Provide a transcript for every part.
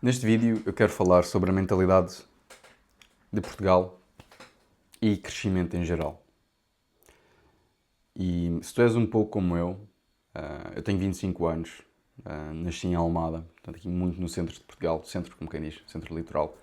Neste vídeo eu quero falar sobre a mentalidade de Portugal e crescimento em geral. E se tu és um pouco como eu tenho 25 anos, nasci em Almada, portanto aqui muito no centro de Portugal, centro como quem diz, centro litoral.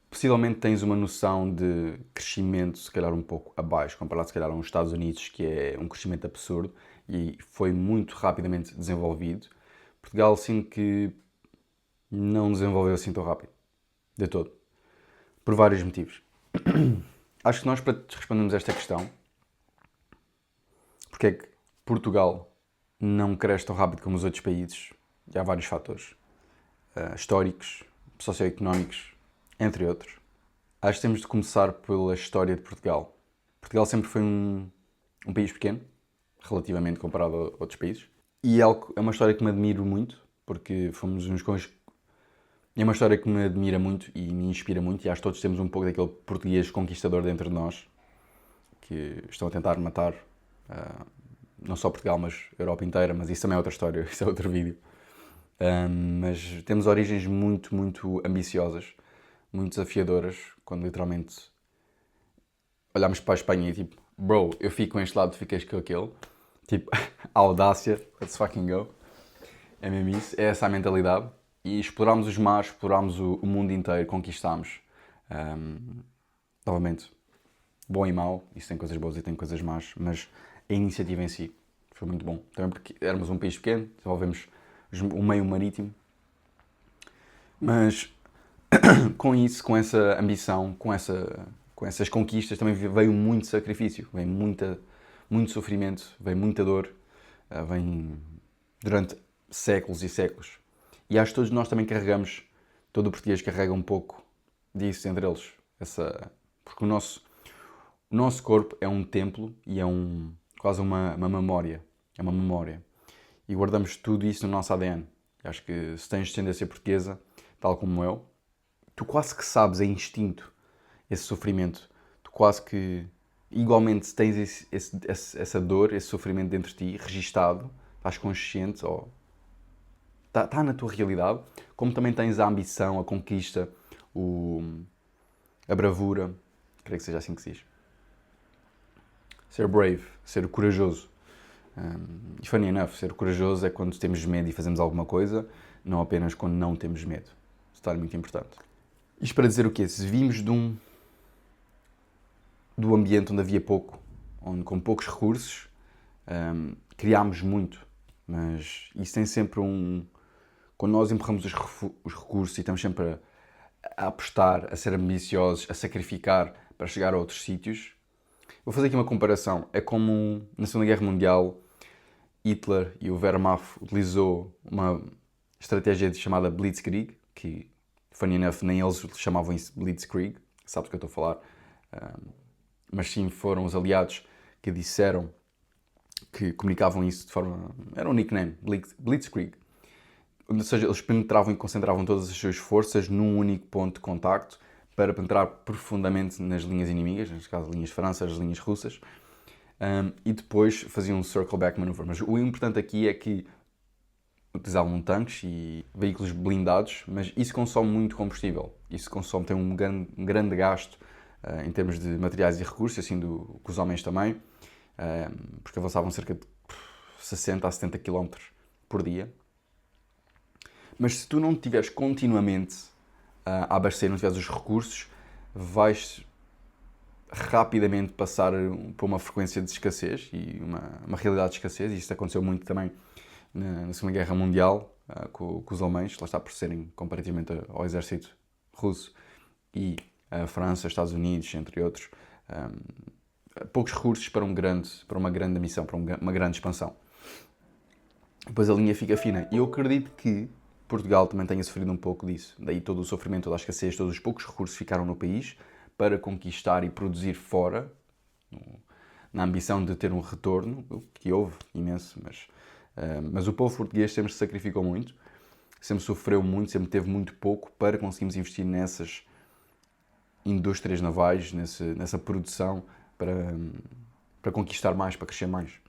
Possivelmente tens uma noção de crescimento se calhar um pouco abaixo, comparado se calhar a uns Estados Unidos, que é um crescimento absurdo e foi muito rapidamente desenvolvido. Portugal sinto que não desenvolveu assim tão rápido, de todo, por vários motivos. Acho que nós, para te respondermos esta questão, porque é que Portugal não cresce tão rápido como os outros países, e há vários fatores, históricos, socioeconómicos, entre outros. Acho que temos de começar pela história de Portugal. Portugal sempre foi um país pequeno, relativamente comparado a outros países, e é uma história que me admiro muito, porque fomos uns cões. É uma história que me admira muito e me inspira muito, e acho que todos temos um pouco daquele português conquistador dentro de nós, que estão a tentar matar não só Portugal, mas a Europa inteira, mas isso também é outra história, isso é outro vídeo. Mas temos origens muito, muito ambiciosas, muito desafiadoras, quando literalmente olhamos para a Espanha e tipo, bro, eu fico com este lado, tu ficas com aquele. Tipo, a audácia, let's fucking go. É mesmo isso, é essa a mentalidade. E explorámos os mares, explorámos o mundo inteiro, conquistámos. Novamente, bom e mau, isso tem coisas boas e tem coisas más, mas a iniciativa em si foi muito bom. Também porque éramos um país pequeno, desenvolvemos o meio marítimo, mas com isso, com essa ambição, com essas conquistas, também veio muito sacrifício, veio muito sofrimento, veio muita dor, vem durante séculos e séculos. E acho que todos nós também carregamos, todo o português carrega um pouco disso entre eles. Porque o nosso corpo é um templo e é quase uma memória. É uma memória. E guardamos tudo isso no nosso ADN. E acho que se tens descendência portuguesa, tal como eu, tu quase que sabes, é instinto, esse sofrimento. Tu quase que, igualmente, tens essa dor, esse sofrimento dentro de ti, registado, estás consciente, ou está na tua realidade, como também tens a ambição, a conquista, a bravura, creio que seja assim que se diz. Ser brave, ser corajoso. E funny enough, ser corajoso é quando temos medo e fazemos alguma coisa, não apenas quando não temos medo. Isso é muito importante. Isto para dizer o quê? Se vimos do ambiente onde havia pouco, onde com poucos recursos, criámos muito. Mas isso tem sempre quando nós empurramos os recursos e estamos sempre a apostar, a ser ambiciosos, a sacrificar para chegar a outros sítios. Vou fazer aqui uma comparação. É como na Segunda Guerra Mundial, Hitler e o Wehrmacht utilizou uma estratégia chamada Blitzkrieg, que, funny enough, nem eles chamavam isso Blitzkrieg, sabes o que eu estou a falar, mas sim foram os aliados que disseram, que comunicavam isso de forma... Era um nickname, Blitzkrieg. Ou seja, eles penetravam e concentravam todas as suas forças num único ponto de contacto para penetrar profundamente nas linhas inimigas, neste caso as linhas francesas, as linhas russas, e depois faziam um circle back maneuver. Mas o importante aqui é que utilizavam tanques e veículos blindados, mas isso consome muito combustível. Isso tem um grande gasto em termos de materiais e recursos, assim que os homens também, porque avançavam cerca de 60 a 70 km por dia. Mas se tu não tiveres continuamente a abastecer, não tiveres os recursos, vais rapidamente passar por uma frequência de escassez e uma realidade de escassez. E isto aconteceu muito também na Segunda Guerra Mundial com os alemães, lá está por serem comparativamente ao exército russo e a França, Estados Unidos, entre outros, poucos recursos para uma grande missão, para uma grande expansão. Depois a linha fica fina. E eu acredito que Portugal também tenha sofrido um pouco disso. Daí todo o sofrimento, toda a escassez, todos os poucos recursos ficaram no país para conquistar e produzir fora, na ambição de ter um retorno, que houve imenso, mas o povo português sempre se sacrificou muito, sempre sofreu muito, sempre teve muito pouco para conseguirmos investir nessas indústrias navais, nessa produção, para conquistar mais, para crescer mais.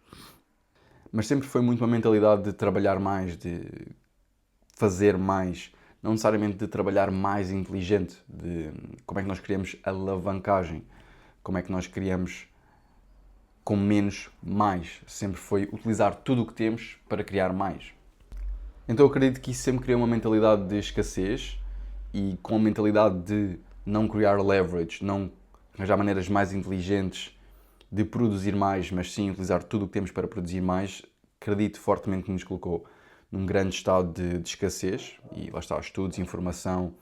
mas sempre foi muito uma mentalidade de trabalhar mais, de fazer mais, não necessariamente de trabalhar mais inteligente, de como é que nós criamos alavancagem, como é que nós criamos com menos mais. Sempre foi utilizar tudo o que temos para criar mais. Então eu acredito que isso sempre criou uma mentalidade de escassez e com a mentalidade de não criar leverage, não arranjar maneiras mais inteligentes de produzir mais, mas sim utilizar tudo o que temos para produzir mais, acredito fortemente que nos colocou num grande estado de escassez, e lá está, estudos, informação,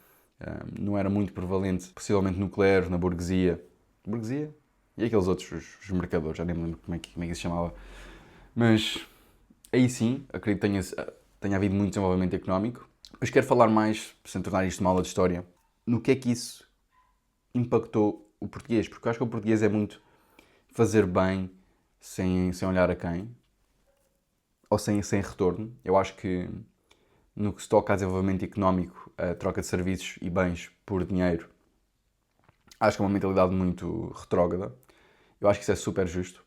não era muito prevalente, possivelmente nuclear, na burguesia. Burguesia? E aqueles outros, os mercadores, já nem me lembro como é que se chamava. Mas aí sim, acredito que tenha havido muito desenvolvimento económico. Mas quero falar mais, sem tornar isto uma aula de história, no que é que isso impactou o português. Porque eu acho que o português é muito fazer bem sem olhar a quem, ou sem retorno. Eu acho que no que se toca a desenvolvimento económico, a troca de serviços e bens por dinheiro, acho que é uma mentalidade muito retrógrada. Eu acho que isso é super justo.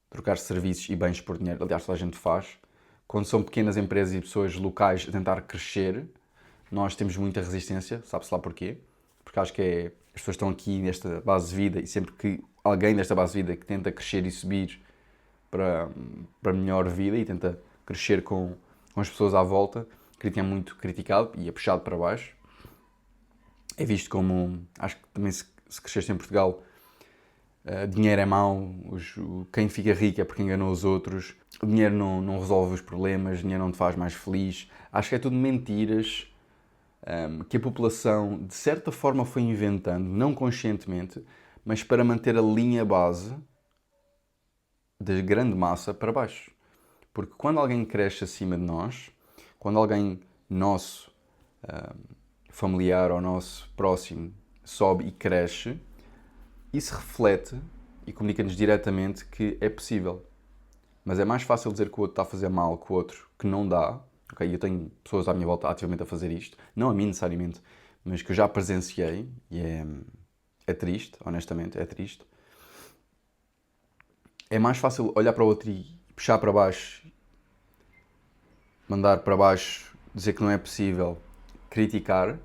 Trocar serviços e bens por dinheiro, aliás, toda a gente faz. Quando são pequenas empresas e pessoas locais a tentar crescer, nós temos muita resistência, sabe-se lá porquê? Porque acho que as pessoas estão aqui nesta base de vida e sempre que alguém desta base de vida que tenta crescer e subir para melhor vida e tenta crescer com as pessoas à volta, é muito criticado e é puxado para baixo. É visto como, acho que também se cresceste em Portugal, dinheiro é mau, quem fica rico é porque enganou os outros, o dinheiro não resolve os problemas, o dinheiro não te faz mais feliz. Acho que é tudo mentiras que a população de certa forma foi inventando, não conscientemente, mas para manter a linha base da grande massa para baixo. Porque quando alguém cresce acima de nós, quando alguém nosso, familiar ou nosso próximo, sobe e cresce, isso reflete e comunica-nos diretamente que é possível. Mas é mais fácil dizer que o outro está a fazer mal que o outro que não dá. Okay? Eu tenho pessoas à minha volta ativamente a fazer isto, não a mim necessariamente, mas que eu já presenciei e é triste, honestamente, é triste. É mais fácil olhar para o outro e puxar para baixo, mandar para baixo, dizer que não é possível, criticar,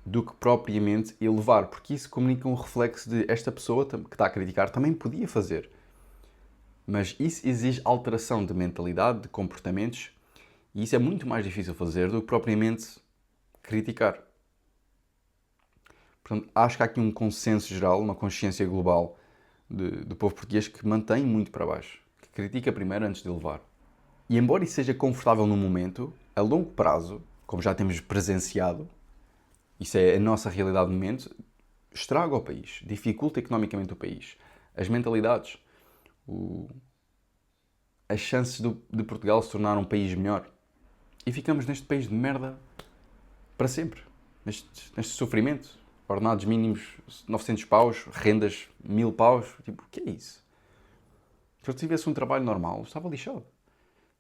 do que propriamente elevar, porque isso comunica um reflexo de esta pessoa que está a criticar também podia fazer. Mas isso exige alteração de mentalidade, de comportamentos, e isso é muito mais difícil fazer do que propriamente criticar. Portanto, acho que há aqui um consenso geral, uma consciência global do povo português que mantém muito para baixo, que critica primeiro antes de elevar. E embora isso seja confortável no momento, a longo prazo, como já temos presenciado, isso é a nossa realidade do momento, estraga o país, dificulta economicamente o país. As mentalidades, as chances de Portugal se tornar um país melhor. E ficamos neste país de merda para sempre. Neste sofrimento. Ordenados mínimos 900 paus, rendas 1000 paus. Tipo, o que é isso? Se eu tivesse um trabalho normal, estava lixado.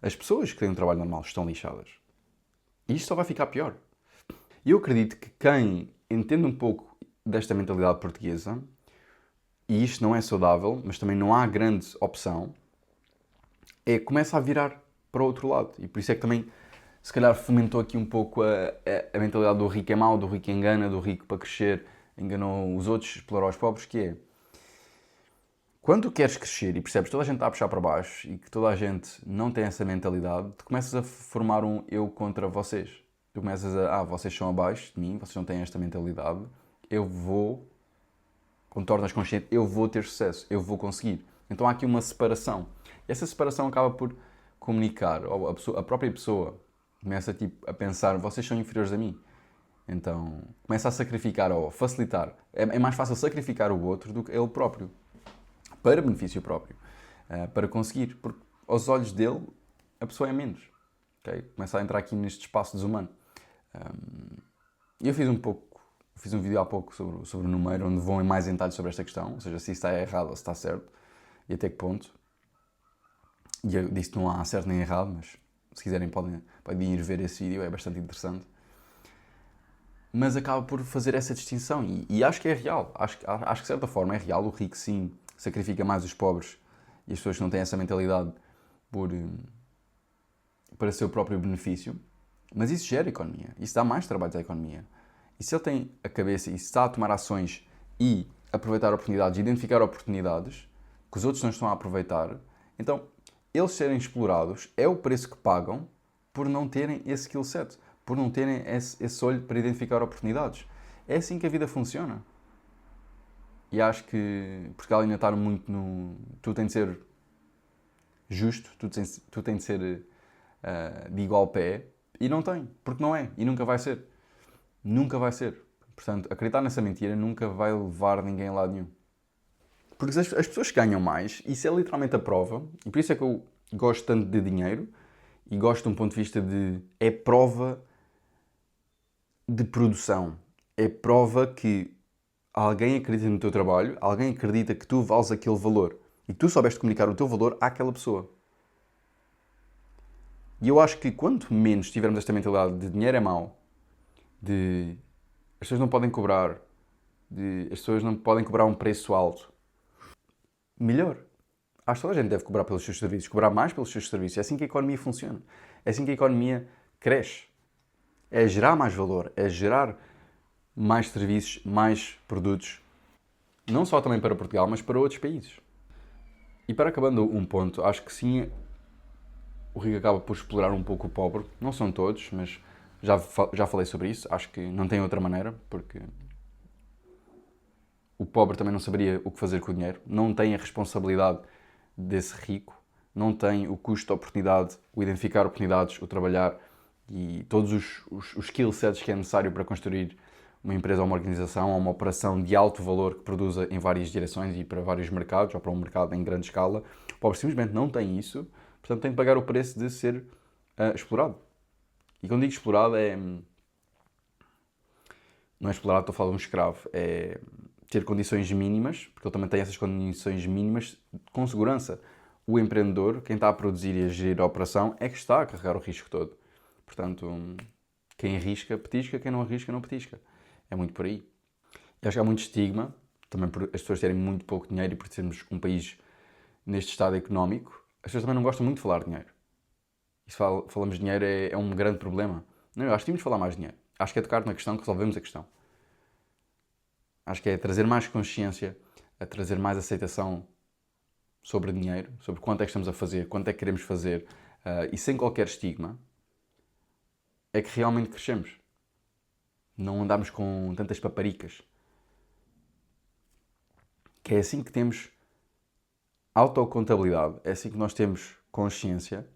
As pessoas que têm um trabalho normal estão lixadas. E isto só vai ficar pior. E eu acredito que quem entende um pouco desta mentalidade portuguesa, e isto não é saudável, mas também não há grande opção, começa a virar para o outro lado. E por isso é que também, se calhar, fomentou aqui um pouco a mentalidade do rico é mau, do rico engana, do rico para crescer enganou os outros, explorou os pobres, que é... Quando tu queres crescer e percebes que toda a gente está a puxar para baixo e que toda a gente não tem essa mentalidade, tu começas a formar um eu contra vocês. Tu começas vocês são abaixo de mim, vocês não têm esta mentalidade, quando tornas consciente, eu vou ter sucesso, eu vou conseguir. Então há aqui uma separação. E essa separação acaba por comunicar, ou a própria pessoa começa a pensar, vocês são inferiores a mim. Então começa a sacrificar ou facilitar. É mais fácil sacrificar o outro do que ele próprio, para benefício próprio, para conseguir, porque aos olhos dele a pessoa é menos. Okay? Começa a entrar aqui neste espaço desumano. Eu fiz um vídeo há pouco sobre o número, onde vou em mais detalhes sobre esta questão, ou seja, se está errado ou se está certo, e até que ponto. E eu disse que não há certo nem errado, mas se quiserem podem ir ver esse vídeo, é bastante interessante. Mas acaba por fazer essa distinção, e acho que é real, acho que de certa forma é real, o rico sim sacrifica mais os pobres, e as pessoas que não têm essa mentalidade por, para seu próprio benefício, mas isso gera economia, isso dá mais trabalhos à economia. E se ele tem a cabeça e se está a tomar ações e aproveitar oportunidades, identificar oportunidades que os outros não estão a aproveitar, então eles serem explorados é o preço que pagam por não terem esse skill set, por não terem esse olho para identificar oportunidades. É assim que a vida funciona. E acho que Portugal ainda está muito no... Tu tens de ser justo, tu tens de ser de igual pé, e não tem, porque não é, e nunca vai ser. Nunca vai ser. Portanto, acreditar nessa mentira nunca vai levar ninguém a lado nenhum. Porque as pessoas que ganham mais, isso é literalmente a prova, e por isso é que eu gosto tanto de dinheiro, e gosto de um ponto de vista de... É prova de produção. É prova que alguém acredita no teu trabalho, alguém acredita que tu vales aquele valor, e que tu soubeste comunicar o teu valor àquela pessoa. E eu acho que quanto menos tivermos esta mentalidade de dinheiro é mau, de as pessoas não podem cobrar, de as pessoas não podem cobrar um preço alto, melhor. Acho que toda a gente deve cobrar pelos seus serviços, cobrar mais pelos seus serviços. É assim que a economia funciona. É assim que a economia cresce. É gerar mais valor, é gerar mais serviços, mais produtos, não só também para Portugal, mas para outros países. E para acabando um ponto, acho que sim, o rico acaba por explorar um pouco o pobre. Não são todos, mas já falei sobre isso. Acho que não tem outra maneira, porque o pobre também não saberia o que fazer com o dinheiro, não tem a responsabilidade desse rico, não tem o custo da oportunidade, o identificar oportunidades, o trabalhar e todos os skill sets que é necessário para construir uma empresa ou uma organização ou uma operação de alto valor que produza em várias direções e para vários mercados ou para um mercado em grande escala. O pobre simplesmente não tem isso, portanto tem de pagar o preço de ser explorado. E quando digo explorado não é explorado, estou a falar de um escravo, é ter condições mínimas, porque ele também tem essas condições mínimas com segurança. O empreendedor, quem está a produzir e a gerir a operação, é que está a carregar o risco todo. Portanto, quem arrisca, petisca, quem não arrisca, não petisca. É muito por aí. E acho que há muito estigma, também por as pessoas terem muito pouco dinheiro e por sermos um país neste estado económico, as pessoas também não gostam muito de falar de dinheiro. E se falamos de dinheiro é um grande problema. Não, eu acho que temos de falar mais de dinheiro. Acho que é tocar na questão que resolvemos a questão. Acho que é trazer mais consciência, a trazer mais aceitação sobre dinheiro, sobre quanto é que estamos a fazer, quanto é que queremos fazer, e sem qualquer estigma, é que realmente crescemos. Não andamos com tantas paparicas. Que é assim que temos autocontabilidade, é assim que nós temos consciência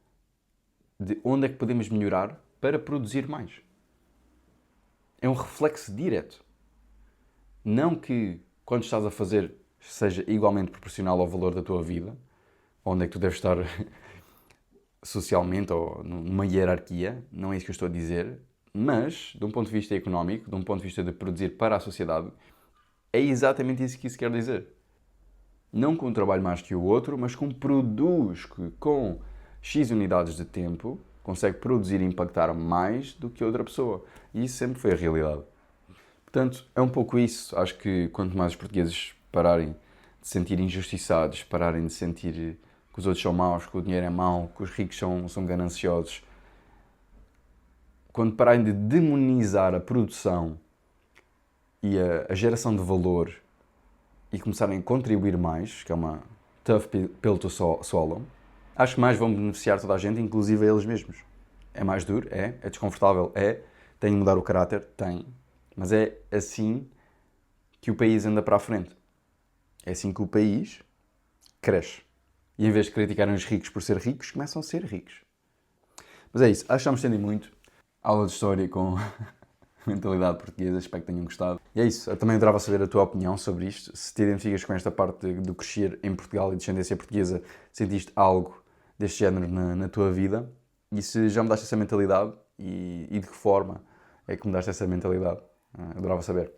de onde é que podemos melhorar para produzir mais. É um reflexo direto. Não que quando estás a fazer seja igualmente proporcional ao valor da tua vida, onde é que tu deves estar socialmente ou numa hierarquia, não é isso que eu estou a dizer, mas, de um ponto de vista económico, de um ponto de vista de produzir para a sociedade, é exatamente isso que isso quer dizer. Não com um trabalho mais que o outro, mas com produz que com X unidades de tempo consegue produzir e impactar mais do que outra pessoa. E isso sempre foi a realidade. Portanto, é um pouco isso. Acho que quanto mais os portugueses pararem de se sentir injustiçados, pararem de sentir que os outros são maus, que o dinheiro é mau, que os ricos são gananciosos, quando pararem de demonizar a produção e a geração de valor e começarem a contribuir mais, que é uma tough pill to swallow, acho que mais vão beneficiar toda a gente, inclusive a eles mesmos. É mais duro? É desconfortável? Tem de mudar o caráter? Tem. Mas é assim que o país anda para a frente. É assim que o país cresce. E em vez de criticarem os ricos por ser ricos, começam a ser ricos. Mas é isso. Acho que já me estendi muito. Aula de história com mentalidade portuguesa. Espero que tenham gostado. E é isso. Eu também adorava saber a tua opinião sobre isto. Se te identificas com esta parte do crescer em Portugal e descendência portuguesa, sentiste algo deste género na tua vida? E se já mudaste essa mentalidade e de que forma é que mudaste essa mentalidade? Adorava saber.